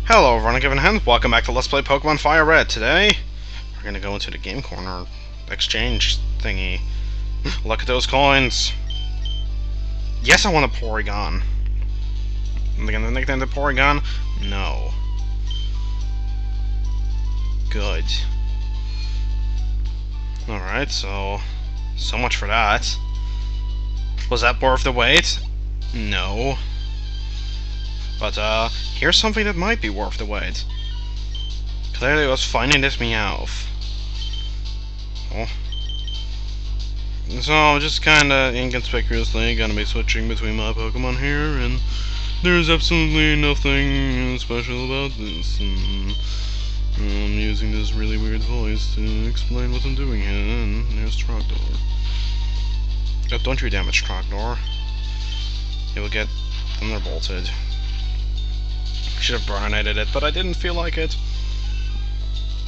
Hello everyone, Given Hand. Welcome back to Let's Play Pokemon Fire Red. Today, we're gonna go into the game corner exchange thingy. Look at those coins. Yes, I want a Porygon. Am I gonna nickname the Porygon? No. Good. Alright, so much for that. Was that worth the wait? No. But, here's something that might be worth the wait. Clearly I was finding this Meowth. Oh. So, just kinda inconspicuously gonna be switching between my Pokemon here, and there's absolutely nothing special about this. I'm using this really weird voice to explain what I'm doing here, and here's Trogdor. Oh, don't you damage Trogdor. He will get thunderbolted. Should have Dragonite it, but I didn't feel like it.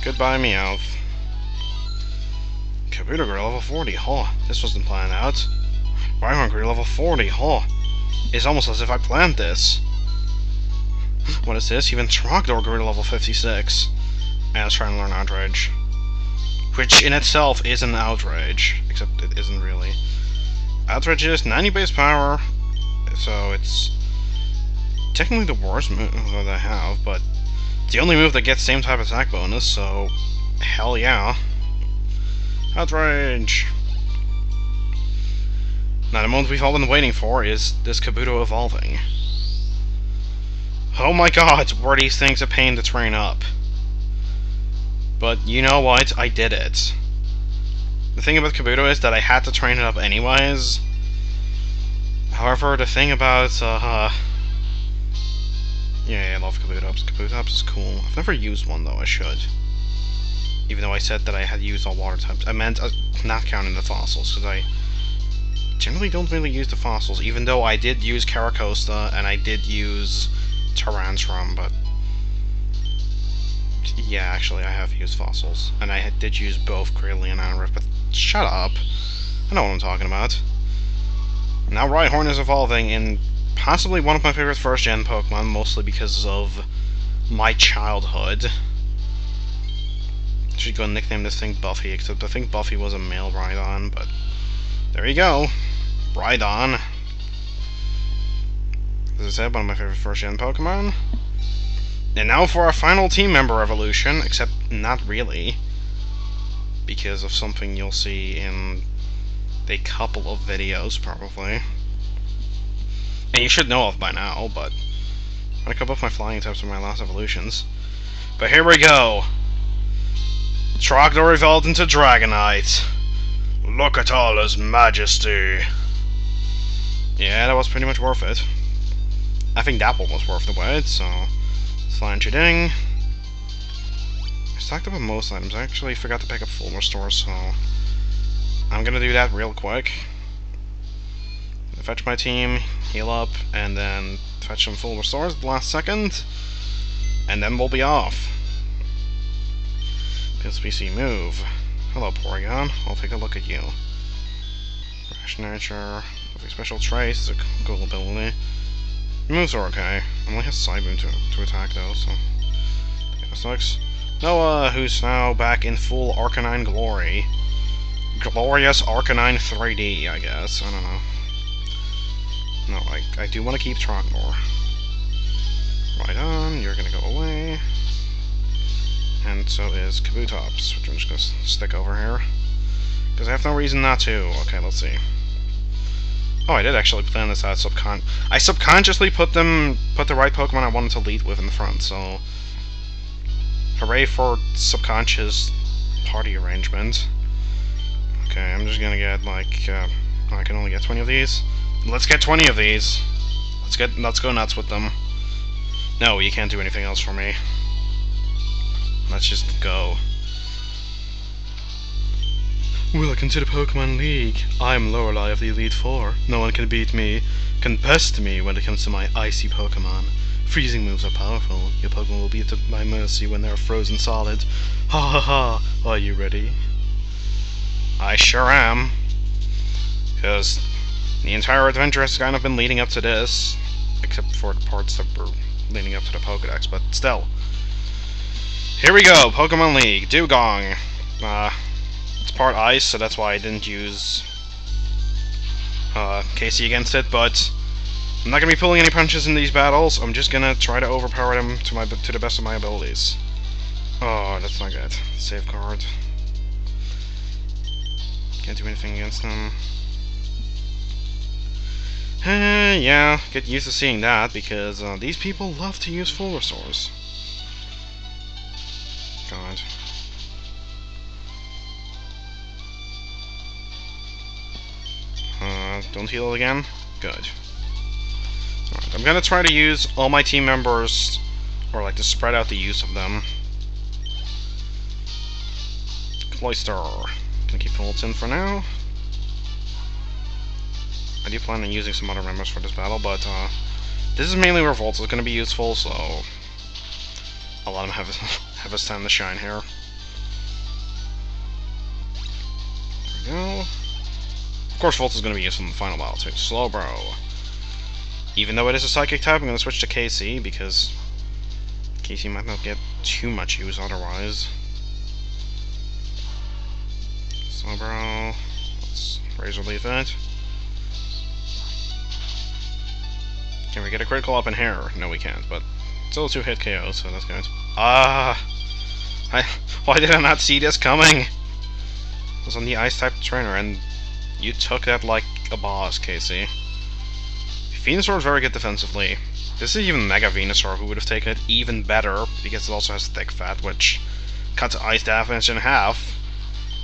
Goodbye, Meowth. Kabutops level 40, huh? This wasn't planned out. Rhydon level 40, huh? It's almost as if I planned this. What is this? Even Trogdor grew to level 56. And I was trying to learn Outrage. Which in itself is an outrage. Except it isn't really. Outrage is 90 base power, so it's technically the worst move that I have, but it's the only move that gets same type attack bonus, so hell yeah. Outrage! Now the moment we've all been waiting for is this Kabuto evolving. Oh my god, were these things a pain to train up? But you know what? I did it. The thing about Kabuto is that I had to train it up anyways. However, the thing about, yeah, I love Kabutops. Kabutops is cool. I've never used one, though. I should. Even though I said that I had used all water types. I meant not counting the fossils, because I generally don't really use the fossils, even though I did use Caracosta, and I did use Tyrantrum, but yeah, actually, I have used fossils. And I did use both Greely and Anarif, but shut up. I know what I'm talking about. Now Rhyhorn is evolving in possibly one of my favorite first-gen Pokemon, mostly because of my childhood. I should go and nickname this thing Buffy, except I think Buffy was a male Rhydon, but there you go. Rhydon. As I said, one of my favorite first-gen Pokemon. And now for our final team member evolution, except not really, because of something you'll see in a couple of videos, probably. And you should know of by now, but I'm gonna come up with my flying types from my last evolutions. But here we go! Trogdor evolved into Dragonite. Look at all his majesty. Yeah, that was pretty much worth it. I think that one was worth the wait, so Slangy Ding. I stocked up on most items. I actually forgot to pick up full restore, so I'm gonna do that real quick. Fetch my team, heal up, and then fetch some full restores at the last second, and then we'll be off. PSPC move. Hello, Porygon. I'll take a look at you. Rash Nurture. With a special trace is a cool ability. Moves are okay. Only has Side Boom to attack though, so that sucks. Noah, who's now back in full Arcanine glory. Glorious Arcanine 3D, I guess. I don't know. No, I do want to keep Trogdor. Rhydon, you're gonna go away. And so is Kabutops, which I'm just gonna stick over here. Because I have no reason not to. Okay, let's see. Oh, I did actually plan this out I subconsciously put the right Pokemon I wanted to lead with in the front, so hooray for subconscious party arrangement. Okay, I'm just gonna get like I can only get 20 of these. Let's get 20 of these. Let's go nuts with them. No, you can't do anything else for me. Let's just go. Welcome to the Pokemon League. I'm Lorelei of the Elite Four. No one can beat me, can best me when it comes to my icy Pokemon. Freezing moves are powerful. Your Pokemon will be at my mercy when they're frozen solid. Ha ha ha! Are you ready? I sure am. Because the entire adventure has kind of been leading up to this, except for the parts that were leading up to the Pokédex, but still. Here we go, Pokemon League, Dugong. It's part ice, so that's why I didn't use Casey against it, but I'm not going to be pulling any punches in these battles. I'm just going to try to overpower them to the best of my abilities. Oh, that's not good. Safeguard. Can't do anything against them. Yeah, get used to seeing that, because these people love to use full restores. God. Don't heal it again? Good. Alright, I'm gonna try to use all my team members, or like to spread out the use of them. Cloyster. Gonna keep Volts in for now. I do plan on using some other members for this battle, but this is mainly where Volts is gonna be useful, so I'll let him have his time to shine here. There we go. Of course, Volts is going to be useful in the final battle too. Slowbro. Even though it is a Psychic type, I'm going to switch to KC, because KC might not get too much use otherwise. Slowbro. Let's Razor Leaf it. Can we get a critical up in here? No, we can't, but still a 2-hit KO, so that's good. Why did I not see this coming? I was on the Ice-type trainer, and you took that like a boss, Casey. Venusaur is very good defensively. This is even Mega Venusaur, who would have taken it even better, because it also has Thick Fat, which cuts ice damage in half,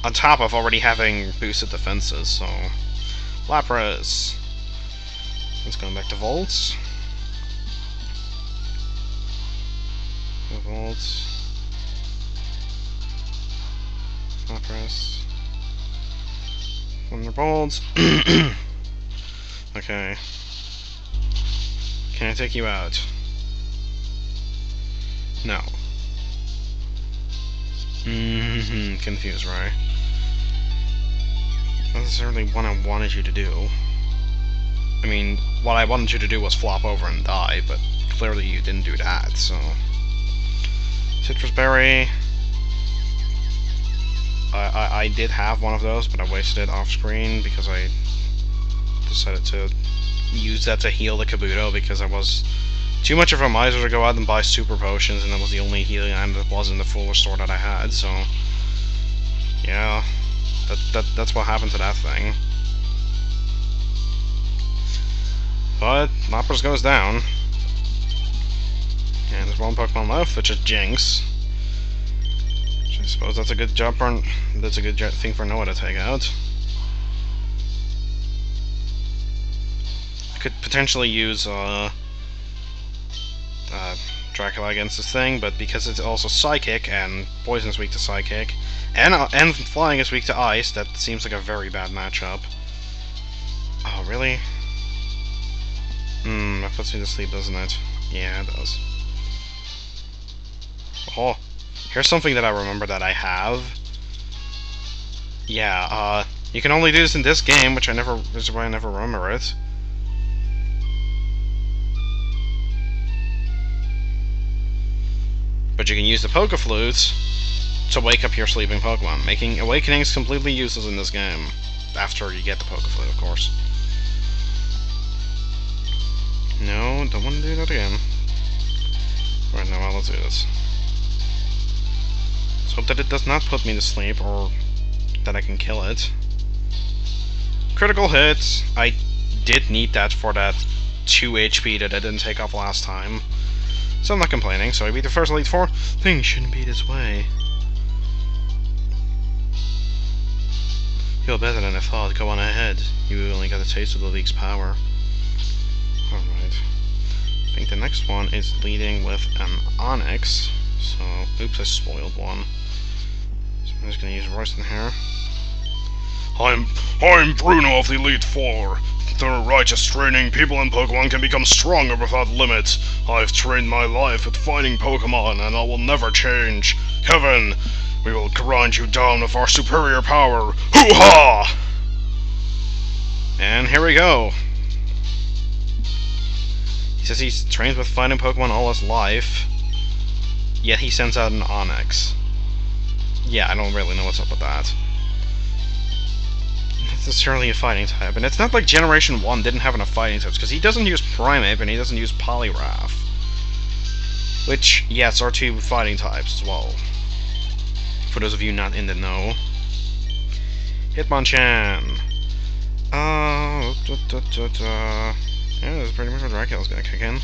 on top of already having boosted defenses, so... Lapras. Let's go back to Volts. Volts. Lapras. Thunderbolts. Okay. Can I take you out? No. Confused, right? Not necessarily what I wanted you to do. I mean, what I wanted you to do was flop over and die, but clearly you didn't do that, so... Citrus Berry. I did have one of those, but I wasted it off screen because I decided to use that to heal the Kabuto, because I was too much of a miser to go out and buy super potions, and that was the only healing item that wasn't the full restore that I had, so yeah, that's what happened to that thing. But Lapras goes down, and there's one Pokemon left, which is Jinx. I suppose that's a good job for, that's a good thing for Noah to take out. I could potentially use Dracula against this thing, but because it's also Psychic, and Poison is weak to Psychic, and Flying is weak to Ice, that seems like a very bad matchup. Oh, really? That puts me to sleep, doesn't it? Yeah, it does. Oh. Here's something that I remember that I have. Yeah, you can only do this in this game, which is why I never remember it. But you can use the Poke Flute to wake up your sleeping Pokemon, making Awakenings completely useless in this game. After you get the Poke Flute, of course. No, don't want to do that again. Right now, let's do this. Hope that it does not put me to sleep, or that I can kill it. Critical hit. I did need that for that 2 HP that I didn't take off last time. So I'm not complaining, so I beat the first Elite Four. Things shouldn't be this way. Feel better than I thought. Go on ahead. You only got a taste of the league's power. Alright. I think the next one is leading with an Onyx. So, oops, I spoiled one. So I'm just gonna use Royston here. I'm Bruno of the Elite Four. Through righteous training, people and Pokemon can become stronger without limits. I've trained my life with fighting Pokemon, and I will never change. Kevin, we will grind you down with our superior power. Hoo-ha! And here we go. He says he's trained with fighting Pokemon all his life, yet he sends out an Onix. Yeah, I don't really know what's up with that. It's certainly a fighting type, and it's not like Generation 1 didn't have enough fighting types, because he doesn't use Primeape and he doesn't use Poliwrath. Which, yes, are two fighting types as well. For those of you not in the know. Hitmonchan! Yeah, this is pretty much where Dracula's gonna kick in.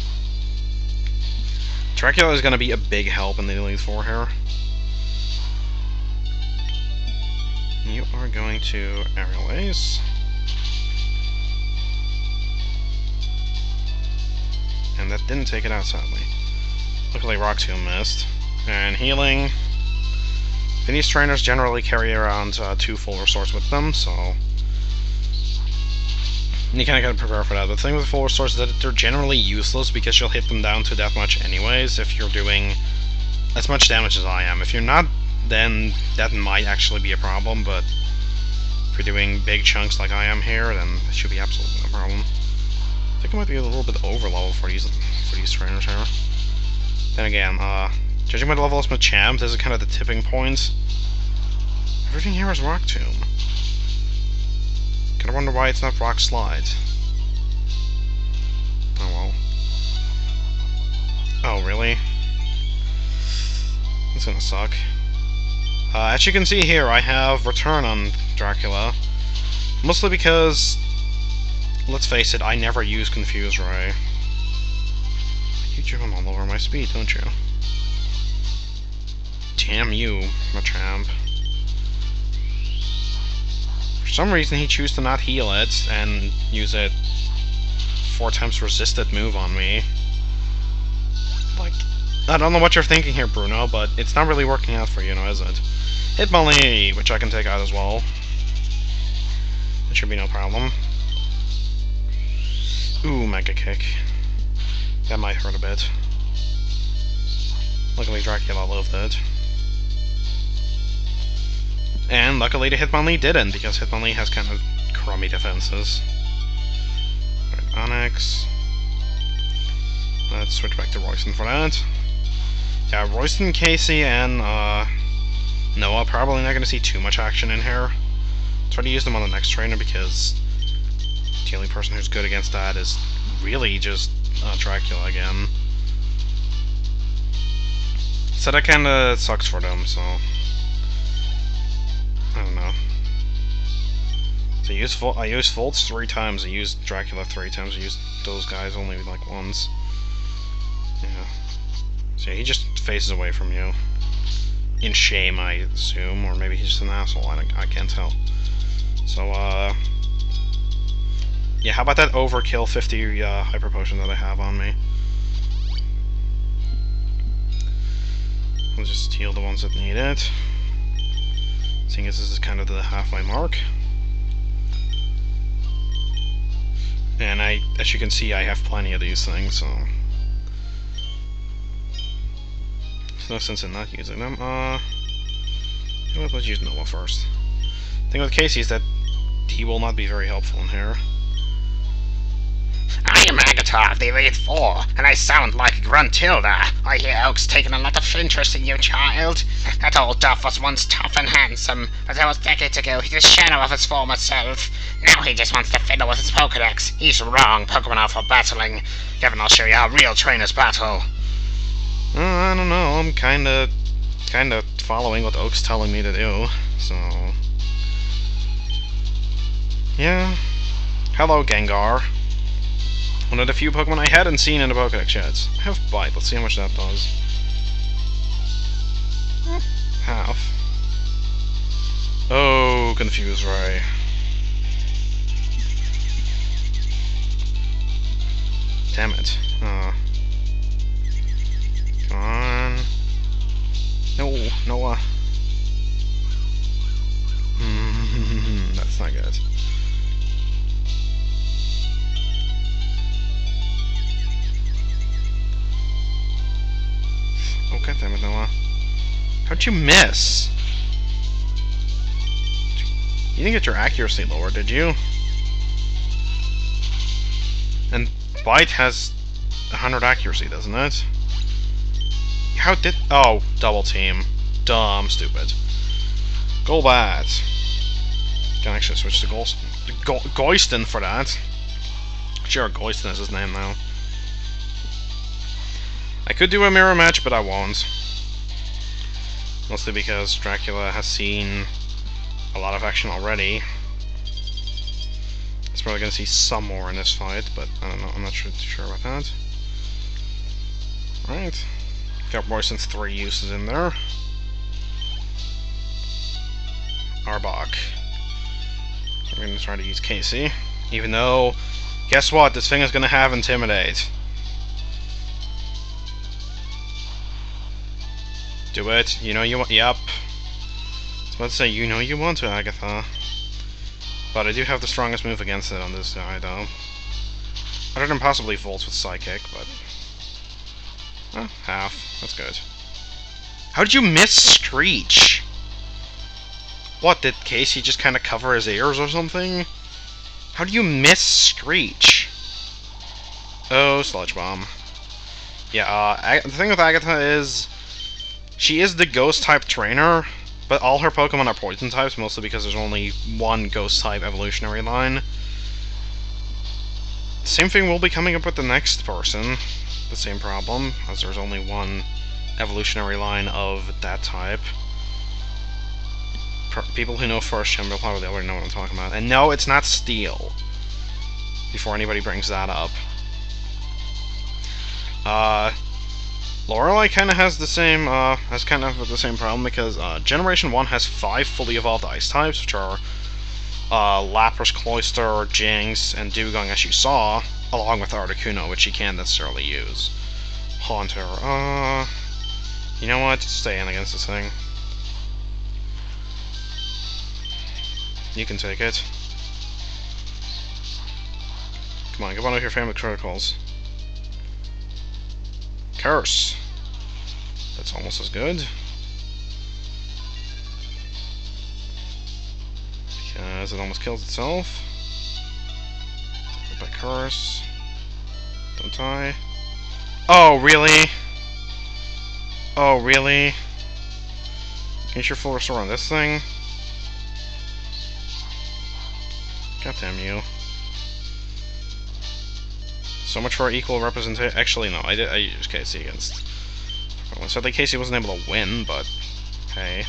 Dracula is gonna be a big help in the Elite Four here. You are going to Aerial Ace. And that didn't take it out, sadly. Luckily, Rock Tomb missed. And healing. These trainers generally carry around 2 full resources with them, so you kinda gotta prepare for that. The thing with full resources is that they're generally useless because you'll hit them down to that much anyways if you're doing as much damage as I am. If you're not, then that might actually be a problem, but if you're doing big chunks like I am here, then it should be absolutely no problem. I think I might be a little bit over level for these trainers here. Then again, judging by the level of Machamp, this is kind of the tipping point. Everything here is Rock Tomb. Kinda wonder why it's not Rock Slide. Oh well. Oh, really? That's gonna suck. As you can see here, I have Return on Dracula. Mostly because, let's face it, I never use Confuse Ray. You jump all over my speed, don't you? Damn you, Machamp. For some reason he chose to not heal it and use it 4 times resisted move on me. Like, I don't know what you're thinking here, Bruno, but it's not really working out for you, now is it? Hitmonlee, which I can take out as well. That should be no problem. Ooh, Mega Kick. That might hurt a bit. Luckily Dracula loved it. And luckily the Hitmonlee didn't, because Hitmonlee has kind of crummy defenses. Alright, Onyx. Let's switch back to Royston for that. Yeah, Royston, Casey, and Noah probably not going to see too much action in here. Try to use them on the next trainer, because the only person who's good against that is really just Dracula again. So that kinda sucks for them, so I don't know. So I used Volts 3 times, I used Dracula 3 times, I used those guys only like once. Yeah. So he just faces away from you. In shame, I assume, or maybe he's just an asshole, I can't tell. So, yeah, how about that overkill 50 Hyper Potion that I have on me? I'll just heal the ones that need it. Seeing as this is kind of the halfway mark. And as you can see, I have plenty of these things, so there's no sense in not using them. Let's use Noah first. The thing with Casey is that he will not be very helpful in here. I am Agatar of the Elite Four, and I sound like Gruntilda. I hear Oak's taken a lot of interest in you, child. That old Duff was once tough and handsome, but that was decades ago. He's a shadow of his former self. Now he just wants to fiddle with his Pokédex. He's wrong, Pokemon are for battling. Kevin, I'll show you how real trainers battle. I don't know, I'm kinda following what Oak's telling me to do, so yeah. Hello, Gengar. One of the few Pokemon I hadn't seen in the Pokédex yet. I have Bite, let's see how much that does. Half. Oh, Confuse Ray. Damn it. Come on. No, Noah. That's not good. Oh, goddammit, Noah. How'd you miss? You didn't get your accuracy lower, did you? And Bite has 100 accuracy, doesn't it? How did... Oh, double team. Dumb, stupid. Golbat. Can actually switch to Goyston for that. Sure, Goyston is his name now. I could do a mirror match, but I won't. Mostly because Dracula has seen a lot of action already. He's probably gonna see some more in this fight, but I don't know, I'm not sure about that. Alright. Got Royston's 3 uses in there. Arbok. We're gonna try to use Casey. Even though, guess what? This thing is gonna have Intimidate. Do it. You know you want. Yep. I was about to say, you know you want to, Agatha. But I do have the strongest move against it on this guy, though. Other than possibly Volt with Psychic, but... well, half. That's good. How did you miss Screech? What, did Casey just kind of cover his ears or something? How do you miss Screech? Oh, Sludge Bomb. Yeah, the thing with Agatha is... she is the Ghost-type trainer, but all her Pokemon are Poison-types, mostly because there's only one Ghost-type evolutionary line. Same thing will be coming up with the next person. The same problem, as there's only one evolutionary line of that type. People who know First Gem will probably already know what I'm talking about. And no, it's not Steel. Before anybody brings that up. Lorelei kind of has the same, problem because Generation 1 has 5 fully evolved Ice types, which are Lapras, Cloyster, Jinx, and Dewgong, as you saw, along with Articuno, which you can't necessarily use. Haunter, you know what? Stay in against this thing. You can take it. Come on, get one of your family criticals. Curse. That's almost as good. Because it almost kills itself. By Curse. Don't die. Oh, really? Oh, really? Get your full restore on this thing. God damn you. So much for equal representation. Actually, no, I used Casey against... sadly, Casey wasn't able to win, but... hey.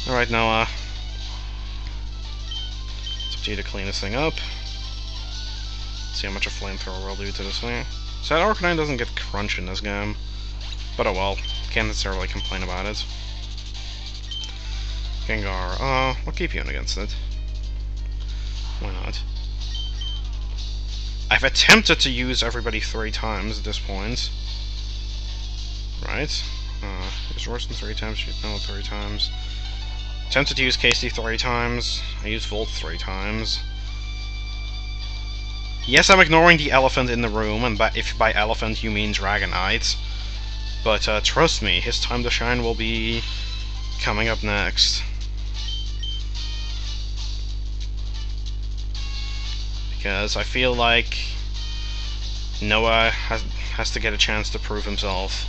Alright, now, it's up to you to clean this thing up. See how much a flamethrower will do to this thing. So that Arcanine doesn't get crunch in this game. But oh well. Can't necessarily complain about it. Gengar, I'll keep you in against it. Why not? I've attempted to use everybody 3 times at this point. Right? Use Royston 3 times, no, 3 times. Attempted to use Casey 3 times. I used Volt 3 times. Yes, I'm ignoring the elephant in the room, and if by elephant you mean Dragonite. But trust me, his time to shine will be coming up next. Because I feel like Noah has to get a chance to prove himself.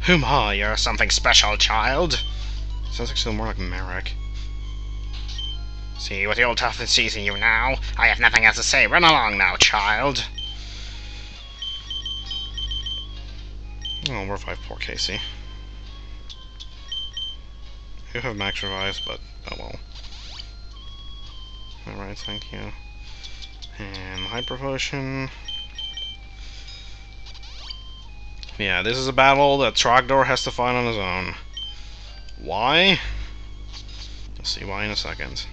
Huma, you're something special, child. Sounds actually more like Merrick. See, with the old toughness seizing you now, I have nothing else to say. Run along now, child. Oh, revive poor Casey. You have max revives, but oh well. Alright, thank you. And Hyper Potion. Yeah, this is a battle that Trogdor has to fight on his own. Why? You'll see why in a second.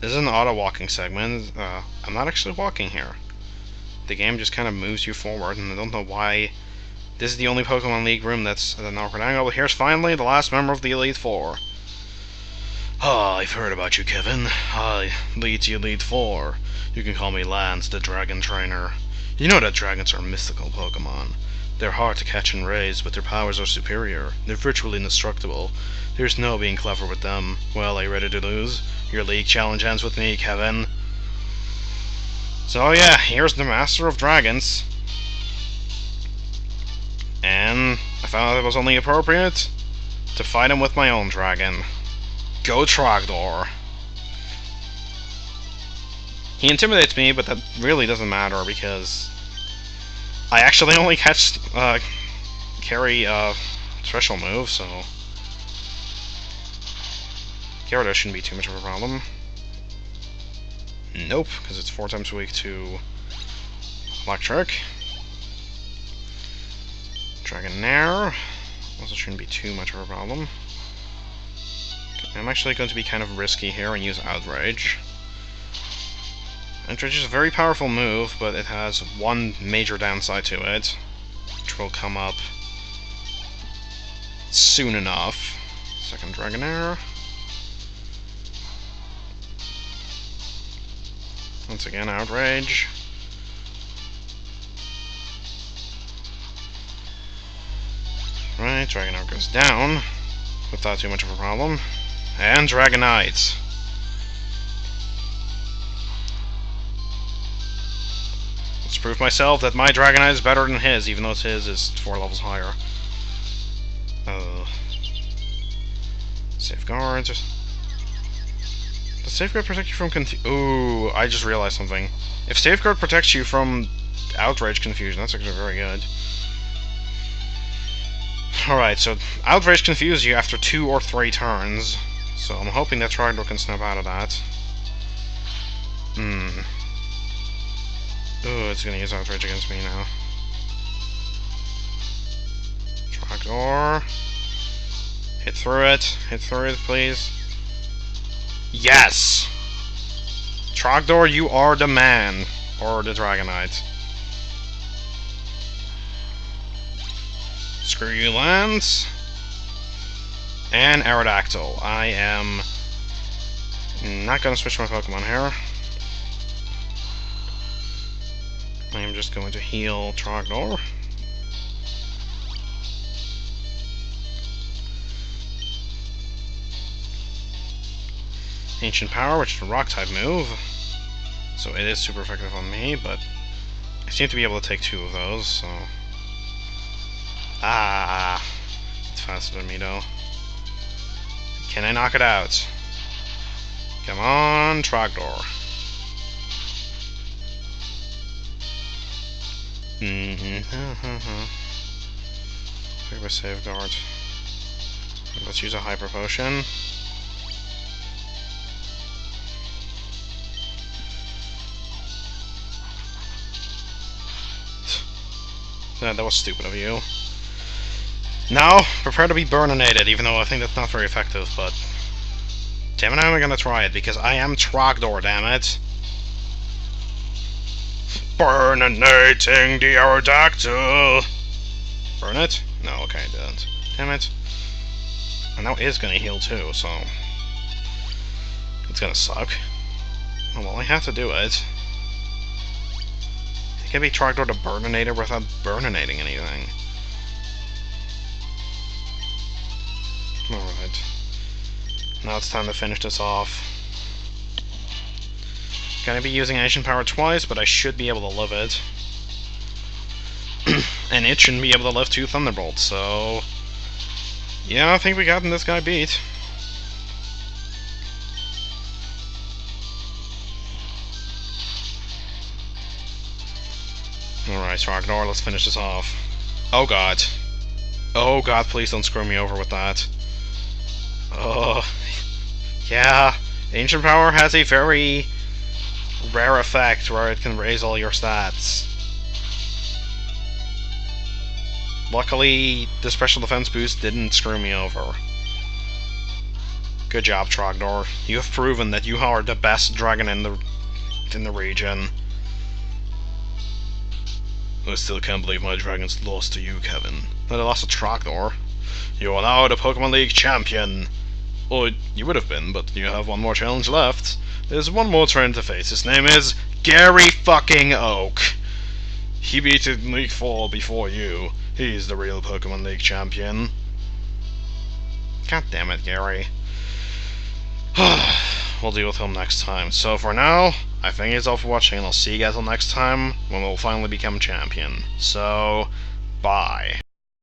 This is an auto-walking segment. I'm not actually walking here. The game just kind of moves you forward, and I don't know why. This is the only Pokemon League room that's at an awkward angle, but here's finally the last member of the Elite Four. Ah, I've heard about you, Kevin. I lead the Elite Four. You can call me Lance, the Dragon Trainer. You know that dragons are mystical Pokemon. They're hard to catch and raise, but their powers are superior. They're virtually indestructible. There's no being clever with them. Well, are you ready to lose? Your league challenge ends with me, Kevin. So yeah, here's the Master of Dragons. And I found it was only appropriate to fight him with my own dragon. Go Trogdor. He intimidates me, but that really doesn't matter because I actually only carry special move, so Gyarados shouldn't be too much of a problem. Nope, because it's 4 times weak to Electric. Dragonair also shouldn't be too much of a problem. I'm actually going to be kind of risky here and use Outrage. Outrage is a very powerful move, but it has one major downside to it, which will come up soon enough. Second Dragonair. Once again, Outrage. Right, Dragonair goes down without too much of a problem. And Dragonite. Let's prove myself that my Dragonite is better than his, even though his is 4 levels higher. Safeguard. Does Safeguard protect you from Ooh, I just realized something. If Safeguard protects you from Outrage Confusion, that's actually very good. Alright, so Outrage confuses you after 2 or 3 turns. So I'm hoping that Trogdor can snap out of that. Ooh, it's gonna use Outrage against me now. Trogdor. Hit through it. Hit through it, please. Yes! Trogdor, you are the man. Or the Dragonite. Screw you, Lance. And Aerodactyl. I am not going to switch my Pokemon here. I am just going to heal Trogdor. Ancient Power, which is a Rock-type move. So it is super effective on me, but I seem to be able to take 2 of those, so... Ah! It's faster than me, though. Can I knock it out? Come on, Trogdor. Pick up a Safeguard. Let's use a Hyper Potion. That was stupid of you. Now, prepare to be burninated, even though I think that's not very effective, but... Damn it, I'm gonna try it, because I am Trogdor, damn it. Burninating the Aerodactyl! Burn it? No, okay, I didn't. Damn it. And now it is gonna heal too, so... It's gonna suck. Oh, well, I have to do it. It can be Trogdor to Burninator without burninating anything. Alright. Now it's time to finish this off. Gonna be using Ancient Power twice, but I should be able to live it. And it shouldn't be able to live 2 Thunderbolts, so... Yeah, I think we gotten this guy beat. Alright, Trogdor, let's finish this off. Oh god. Oh god, please don't screw me over with that. Oh, yeah. Ancient Power has a very rare effect where it can raise all your stats. Luckily, the special defense boost didn't screw me over. Good job, Trogdor. You have proven that you are the best dragon in the region. I still can't believe my dragons lost to you, Kevin. But I lost to Trogdor. You are now the Pokemon League champion. Or you would have been, but you have one more challenge left. There's one more trainer to face. His name is Gary fucking Oak. He beat it in League 4 before you. He's the real Pokemon League champion. God damn it, Gary. We'll deal with him next time. So for now, I thank you all for watching, and I'll see you guys all next time when we'll finally become champion. So, bye.